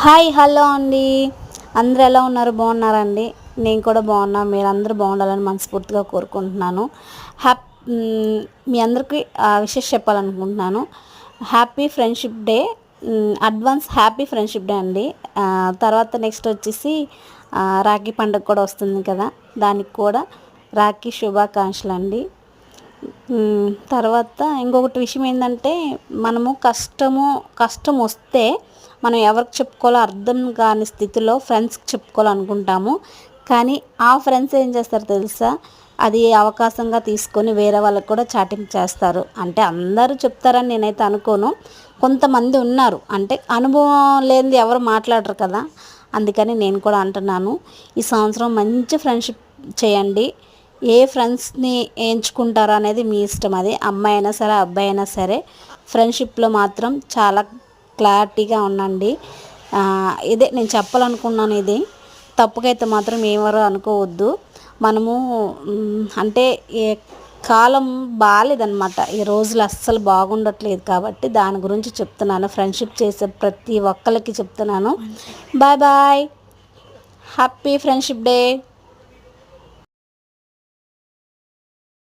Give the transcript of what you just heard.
Hi hello అండి. అందరూ ఎలా ఉన్నారు? బాగున్నారండి? నేను కూడా బాగున్నా. మీరందరూ బాగుండాలని మనస్ఫూర్తిగా కోరుకుంటున్నాను. హ్యాప్ మీ అందరికీ విషెస్ చెప్పాలనుకుంటున్నాను. Happy friendship day, advance happy friendship day అండి. తర్వాత నెక్స్ట్ వచ్చేసి రాఖీ పండుగ కూడా వస్తుంది కదా, దానికి కూడా రాఖీ శుభాకాంక్షలు అండి. తర్వాత ఇంకొకటి విషయం ఏంటంటే, మనము కష్టం వస్తే మనం ఎవరికి చెప్పుకోవాలో అర్థం కాని స్థితిలో ఫ్రెండ్స్కి చెప్పుకోవాలనుకుంటాము. కానీ ఆ ఫ్రెండ్స్ ఏం చేస్తారు తెలుసా, అది అవకాశంగా తీసుకొని వేరే వాళ్ళకి కూడా చాటింగ్ చేస్తారు. అంటే అందరూ చెప్తారని నేనైతే అనుకోను. కొంతమంది ఉన్నారు, అంటే అనుభవం లేనిది ఎవరు మాట్లాడరు కదా, అందుకని నేను కూడా అంటున్నాను. ఈ సంవత్సరం మంచి ఫ్రెండ్షిప్ చేయండి. ఏ ఫ్రెండ్స్ని ఎంచుకుంటారో అనేది మీ ఇష్టం. అది అమ్మాయి అయినా సరే అబ్బాయి అయినా సరే, ఫ్రెండ్షిప్లో మాత్రం చాలా క్లారిటీగా ఉండండి. ఇదే నేను చెప్పాలనుకున్నాను. ఇది తప్పుకైతే మాత్రం ఎవరు అనుకోవద్దు. మనము అంటే కాలం బాగాలేదనమాట, ఈ రోజులు అస్సలు బాగుండట్లేదు. కాబట్టి దాని గురించి చెప్తున్నాను. ఫ్రెండ్షిప్ చేసే ప్రతి ఒక్కరికి చెప్తున్నాను. Bye bye. Happy friendship day.